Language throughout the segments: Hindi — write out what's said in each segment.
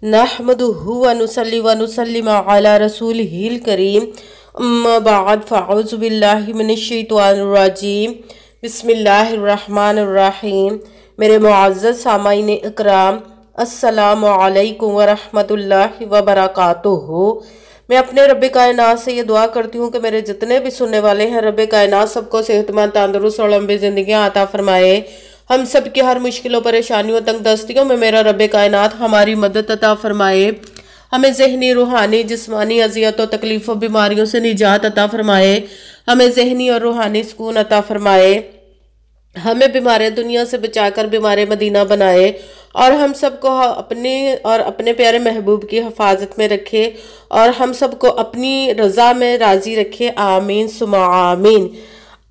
नहमदुहु व नुसल्ली व नुसल्लिम अला रसूलिहिल करीम अम्मा बाद फ़अऊज़ु बिल्लाहि मिनश्शैतानिर रजीम बिस्मिल्लाहिर रहमानिर रहीम। मेरे मुअज़्ज़ज़ सामाईन इकराम, अस्सलामु अलैकुम व रहमतुल्लाहि व बरकातुहू। मैं अपने रब कायनात से ये दुआ करती हूँ कि मेरे जितने भी सुनने वाले हैं, रब कायनात सबको सेहतमंद, तंदुरुस्त और लंबी ज़िंदगियाँ अता फरमाए। हम सब की हर मुश्किलों, परेशानियों, तंग दस्तियों में मेरा रब कायनात हमारी मदद अता फरमाए। हमें ज़हनी, रूहानी, जिस्मानी अज़ियतों, तकलीफ़ों, बीमारियों से निजात अता फरमाए। हमें ज़हनी और रूहानी सुकून अता फरमाए। हमें बीमार दुनिया से बचाकर बीमार मदीना बनाए और हम सबको अपने और अपने प्यारे महबूब की हिफाजत में रखे और हम सबको अपनी रज़ा में राज़ी रखे। आमीन सुमा आमीन।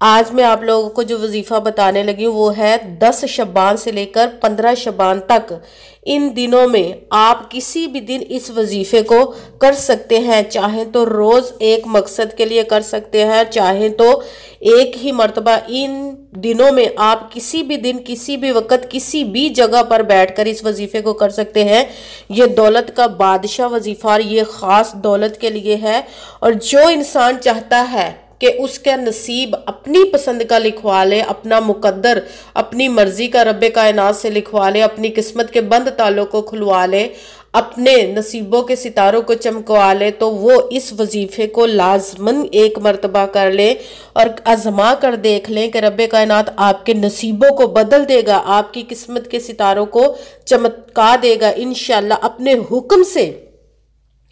आज मैं आप लोगों को जो वजीफ़ा बताने लगी हूँ वो है 10 शबान से लेकर 15 शबान तक। इन दिनों में आप किसी भी दिन इस वजीफ़े को कर सकते हैं। चाहें तो रोज़ एक मकसद के लिए कर सकते हैं, चाहें तो एक ही मर्तबा। इन दिनों में आप किसी भी दिन, किसी भी वक्त, किसी भी जगह पर बैठकर इस वजीफ़े को कर सकते हैं। ये दौलत का बादशाह वजीफ़ा ये ख़ास दौलत के लिए है। और जो इंसान चाहता है कि उसका नसीब अपनी पसंद का लिखवा ले, अपना मुकद्दर अपनी मर्जी का रब कायनात से लिखवा ले, अपनी किस्मत के बंद तालों को खुलवा ले, अपने नसीबों के सितारों को चमकवा ले, तो वो इस वजीफे को लाजमन एक मर्तबा कर ले और आजमा कर देख लें कि रब कायनात आपके नसीबों को बदल देगा, आपकी किस्मत के सितारों को चमका देगा इंशाअल्लाह अपने हुक्म से।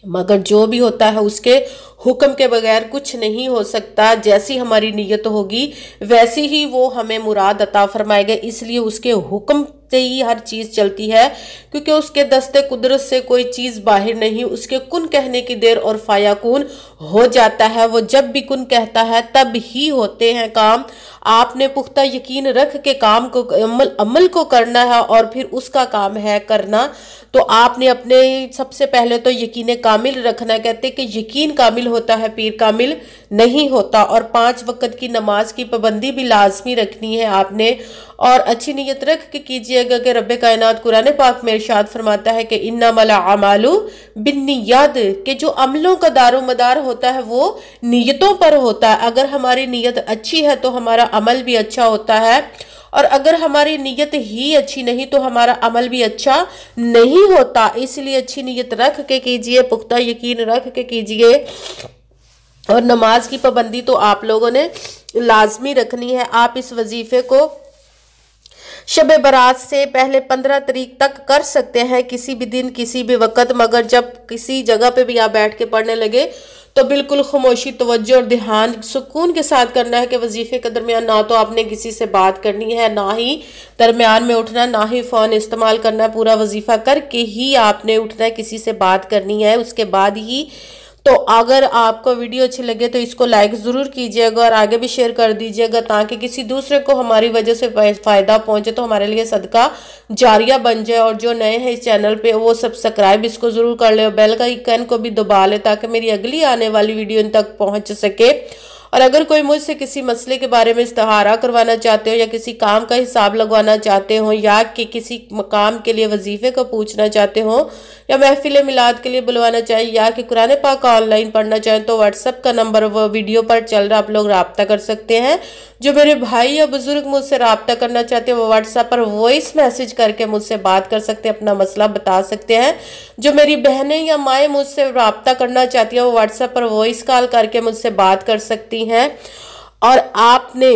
मगर जो भी होता है उसके हुक्म के बगैर कुछ नहीं हो सकता। जैसी हमारी नीयत होगी वैसी ही वो हमें मुराद अता फरमाएगा। इसलिए उसके हुक्म से ही हर चीज़ चलती है, क्योंकि उसके दस्ते कुदरत से कोई चीज़ बाहर नहीं। उसके कुन कहने की देर और फायाकुन हो जाता है। वो जब भी कुन कहता है तब ही होते हैं काम। आपने पुख्ता यकीन रख के काम को अमल को करना है और फिर उसका काम है करना। तो आपने अपने सबसे पहले तो यकीन कामिल रखना। कहते कि यकीन कामिल होता है, पीर कामिल नहीं होता। और 5 वक्त की नमाज की पाबंदी भी लाजमी रखनी है आपने। और अच्छी नीयत रख के कीजिएगा कि रब कायनात कुरान पाक में इरशाद फरमाता है कि इन्नमल अमालु बिन्नियात, के जो अमलों का दारो मदार होता है वो नीयतों पर होता है। अगर हमारी नीयत अच्छी है तो हमारा अमल भी अच्छा होता है, और अगर हमारी नीयत ही अच्छी नहीं तो हमारा अमल भी अच्छा नहीं होता। इसलिए अच्छी नीयत रख के कीजिए, पुख्ता यकीन रख के कीजिए। और नमाज की पाबंदी तो आप लोगों ने लाजमी रखनी है। आप इस वजीफे को शब बारात से पहले 15 तारीख तक कर सकते हैं, किसी भी दिन, किसी भी वक्त। मगर जब किसी जगह पे भी आप बैठ के पढ़ने लगे तो बिल्कुल खामोशी, तवज्जो और ध्यान सुकून के साथ करना है कि वजीफे के दरमियान ना तो आपने किसी से बात करनी है, ना ही दरमियान में उठना, ना ही फ़ोन इस्तेमाल करना है। पूरा वजीफा करके ही आपने उठना है, किसी से बात करनी है उसके बाद ही। तो अगर आपको वीडियो अच्छी लगे तो इसको लाइक ज़रूर कीजिएगा और आगे भी शेयर कर दीजिएगा, ताकि किसी दूसरे को हमारी वजह से फ़ायदा पहुंचे, तो हमारे लिए सदका जारिया बन जाए। और जो नए हैं इस चैनल पे वो सब्सक्राइब इसको ज़रूर कर ले और बेल का आइकन को भी दबा ले, ताकि मेरी अगली आने वाली वीडियो इन तक पहुँच सके। और अगर कोई मुझसे किसी मसले के बारे में इस्तिहारा करवाना चाहते हो, या किसी काम का हिसाब लगवाना चाहते हो, या कि किसी मकाम के लिए वजीफे को पूछना चाहते हो, या महफिल मिलाद के लिए बुलवाना चाहिए, या कि कुरान पाक ऑनलाइन पढ़ना चाहें, तो व्हाट्सएप का नंबर वो वीडियो पर चल रहा, आप लोग रब्ता कर सकते हैं। जो मेरे भाई या बुजुर्ग मुझसे रब्ता करना चाहते हैं वो व्हाट्सएप पर वॉइस मैसेज करके मुझसे बात कर सकते हैं, अपना मसला बता सकते हैं। जो मेरी बहनें या माएँ मुझसे रब्ता करना चाहती हैं वो व्हाट्सएप पर वॉइस कॉल करके मुझसे बात कर सकती हैं। और आपने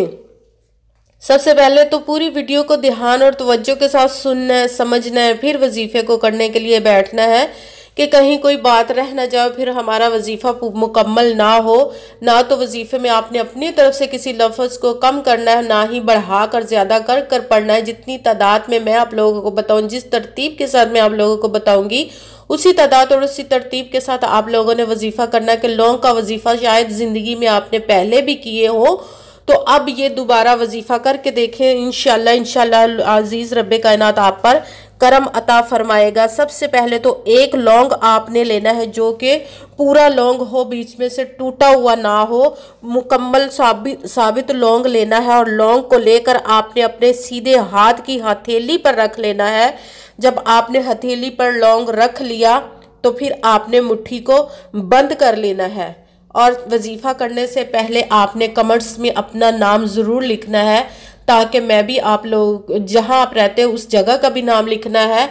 सबसे पहले तो पूरी वीडियो को ध्यान और तवज्जो के साथ सुनना है, समझना है, फिर वजीफे को करने के लिए बैठना है कि कहीं कोई बात रह ना जाए, फिर हमारा वजीफा मुकम्मल ना हो। ना तो वजीफे में आपने अपनी तरफ से किसी लफ्ज़ को कम करना है, ना ही बढ़ा कर ज़्यादा कर कर पढ़ना है। जितनी तादाद में मैं आप लोगों को बताऊँ, जिस तरतीब के साथ मैं आप लोगों को बताऊँगी, उसी तादाद और उसी तरतीब के साथ आप लोगों ने वजीफ़ा करना है। कि लौंग का वजीफ़ा शायद ज़िंदगी में आपने पहले भी किए हो, तो अब ये दोबारा वजीफ़ा करके देखें, इंशाल्लाह इंशाल्लाह अजीज़ रब्बे कायनात आप पर करम अता फरमाएगा। सबसे पहले तो एक लौंग आपने लेना है जो कि पूरा लौंग हो, बीच में से टूटा हुआ ना हो, मुकम्मल साबित लौंग लेना है। और लौंग को लेकर आपने अपने सीधे हाथ की हथेली पर रख लेना है। जब आपने हथेली पर लौंग रख लिया तो फिर आपने मुट्ठी को बंद कर लेना है। और वजीफ़ा करने से पहले आपने कमेंट्स में अपना नाम ज़रूर लिखना है, ताकि मैं भी आप लोग जहां आप रहते हैं उस जगह का भी नाम लिखना है,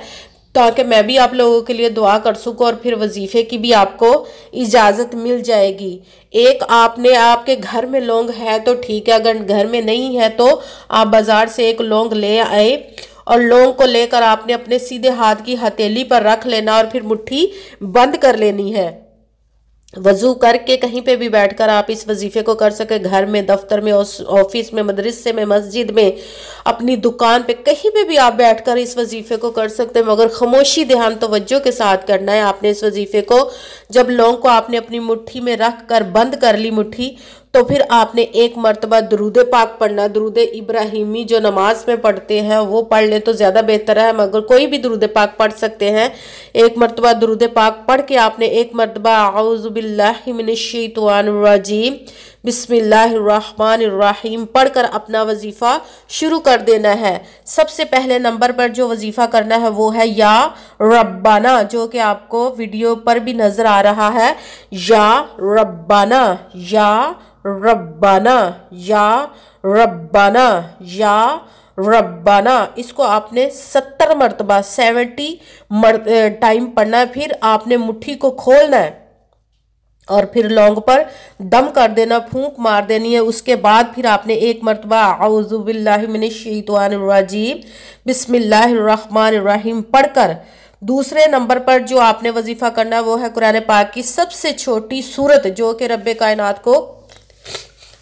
ताकि मैं भी आप लोगों के लिए दुआ कर सकूं और फिर वजीफ़े की भी आपको इजाज़त मिल जाएगी। एक आपने आपके घर में लौंग है तो ठीक है, अगर घर में नहीं है तो आप बाज़ार से एक लौंग ले आए और लौंग को लेकर आपने अपने सीधे हाथ की हथेली पर रख लेना और फिर मुट्ठी बंद कर लेनी है। वजू करके कहीं पे भी बैठकर आप इस वजीफे को कर सके, घर में, दफ्तर में, ऑफिस में, मदरसे में, मस्जिद में, अपनी दुकान पे, कहीं पे भी आप बैठकर इस वजीफे को कर सकते हैं, मगर खामोशी ध्यान तवज्जो के साथ करना है आपने इस वजीफे को। जब लौंग को आपने अपनी मुट्ठी में रख कर बंद कर ली मुट्ठी, तो फिर आपने एक मरतबा दुरूद पाक पढ़ना। दुरूद इब्राहिमी जो नमाज में पढ़ते हैं वो पढ़ ले तो ज़्यादा बेहतर है, मगर कोई भी दुरूद पाक पढ़ सकते हैं। एक मरतबा दुरूद पाक पढ़ के आपने एक मरतबा औज़ु बिल्लाहि मिनश्शैतानिर रजीम बिस्मिल्लाहिर्रहमानिर्रहीम पढ़कर अपना वजीफ़ा शुरू कर देना है। सबसे पहले नंबर पर जो वजीफ़ा करना है वो है या रब्बाना, जो कि आपको वीडियो पर भी नज़र आ रहा है। या रब्बाना, या रब्बाना, या रब्बाना, या रब्बाना। इसको आपने 70 मरतबा 70 टाइम पढ़ना है। फिर आपने मुट्ठी को खोलना है और फिर लौंग पर दम कर देना, फूंक मार देनी है। उसके बाद फिर आपने एक मरतबा औज़ु बिल्लाहि मिनश्शैतानिर रजीम बिस्मिल्लाहिर्रहमानिर्रहीम पढ़कर दूसरे नंबर पर जो आपने वजीफ़ा करना है वो है कुरान पाक की सबसे छोटी सूरत, जो कि रब्बे कायनात को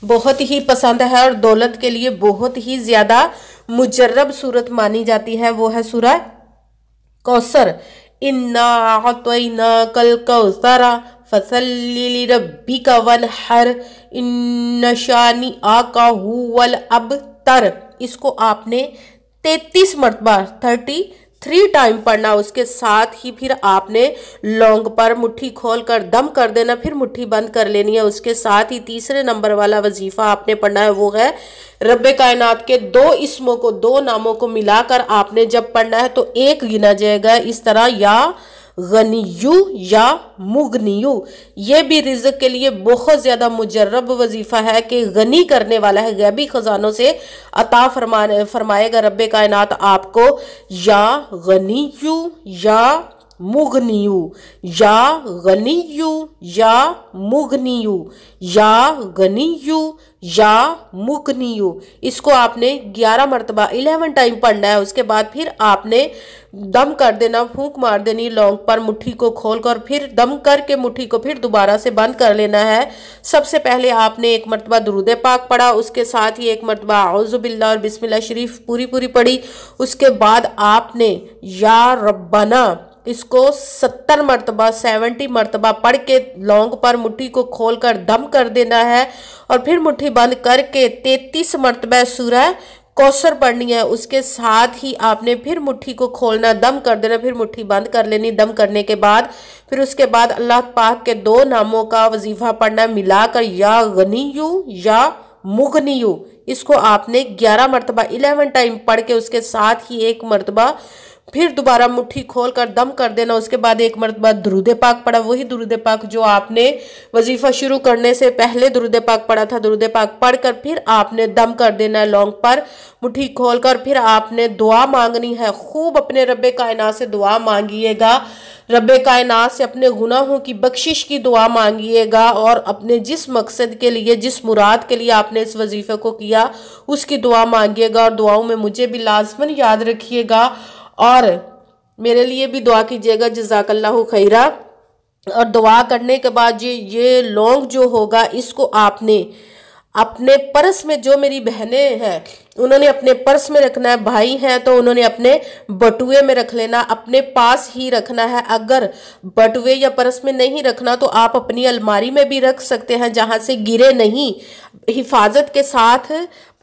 बहुत ही पसंद है और दौलत के लिए बहुत ही ज़्यादा मुजर्रब सूरत मानी जाती है। वो है सूरह कौसर। इन्ना अअतैना कल कौसरा फसल्लि लिरब्बिका वनहर इन्न शानिअका हुवल अबतर। इसको आपने 33 मरतबा 33 टाइम पढ़ना। उसके साथ ही फिर आपने लौंग पर मुट्ठी खोल कर दम कर देना, फिर मुट्ठी बंद कर लेनी है। उसके साथ ही तीसरे नंबर वाला वजीफा आपने पढ़ना है, वो है रब्बे कायनात के 2 इस्मों को, 2 नामों को मिलाकर आपने जब पढ़ना है तो एक गिना जाएगा। इस तरह या गनियु या मुगनियु। ये भी रिज़्क के लिए बहुत ज़्यादा मुजर्रब वजीफ़ा है कि गनी करने वाला है, गैबी ख़जानों से अता फरमाएगा रब्बे कायनात आपको। या गनियु या मुगनियु, या गनियु या मुगनियु, या गनियु या मुगनियु। इसको आपने 11 मरतबा 11 टाइम पढ़ना है। उसके बाद फिर आपने दम कर देना, फूंक मार देनी लौंग पर मुट्ठी को खोलकर, फिर दम करके मुट्ठी को फिर दोबारा से बंद कर लेना है। सबसे पहले आपने एक मरतबा दुरूद पाक पढ़ा, उसके साथ ही एक मरतबा औज़ु बिल्लाह और बिस्मिल्लाह शरीफ पूरी पढ़ी। उसके बाद आपने या रब्बाना इसको 70 मरतबा 70 मरतबा पढ़ के लौंग पर मुट्ठी को खोलकर दम कर देना है और फिर मुट्ठी बंद करके 33 मरतबा सूरह कौसर पढ़नी है। उसके साथ ही आपने फिर मुट्ठी को खोलना, दम कर देना, फिर मुट्ठी बंद कर लेनी। दम करने के बाद फिर उसके बाद अल्लाह पाक के 2 नामों का वजीफा पढ़ना मिलाकर या गनियु या मुगनियु। इसको आपने 11 मरतबा 11 टाइम पढ़ के उसके साथ ही एक मरतबा फिर दोबारा मुट्ठी खोल कर दम कर देना। उसके बाद एक मरतबा दुरूद पाक पढ़ा, वही दुरूद पाक जो आपने वजीफा शुरू करने से पहले दुरूद पाक पढ़ा था। दुरूद पाक पढ़कर फिर आपने दम कर देना है लौंग पर मुट्ठी खोलकर। फिर आपने दुआ मांगनी है, खूब अपने रब्बे कायनात से दुआ मांगिएगा। रब्बे कायनात से अपने गुनाहों की बख्शिश की दुआ मांगिएगा और अपने जिस मकसद के लिए, जिस मुराद के लिए आपने इस वजीफे को किया उसकी दुआ मांगिएगा। और दुआओं में मुझे भी लाजमन याद रखिएगा और मेरे लिए भी दुआ कीजिएगा। जज़ाकल्लाहु खैरा। और दुआ करने के बाद ये लौंग जो होगा इसको आपने अपने पर्स में, जो मेरी बहनें हैं उन्होंने अपने पर्स में रखना है। भाई हैं तो उन्होंने अपने बटुए में रख लेना, अपने पास ही रखना है। अगर बटुए या पर्स में नहीं रखना तो आप अपनी अलमारी में भी रख सकते हैं, जहां से गिरे नहीं, हिफाजत के साथ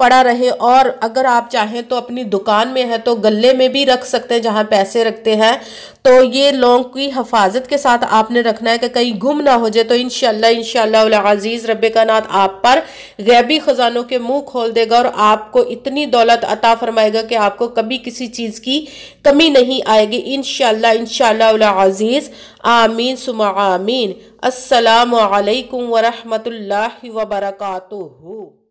पड़ा रहे। और अगर आप चाहें तो अपनी दुकान में है तो गले में भी रख सकते हैं, जहां पैसे रखते हैं। तो ये लोगों की हिफाजत के साथ आपने रखना है कि कहीं गुम ना हो जाए। तो इंशाअल्लाह अज़ीज़ रब्बे कायनात आप पर गैबी खजानों के मुंह खोल देगा और आपको इतनी दौलत अता फरमाएगा कि आपको कभी किसी चीज़ की कमी नहीं आएगी इंशाअल्लाह अज़ीज़। आमीन सुमा आमीन। अस्सलामु अलैकुम व रहमतुल्लाहि व बरकातुहू।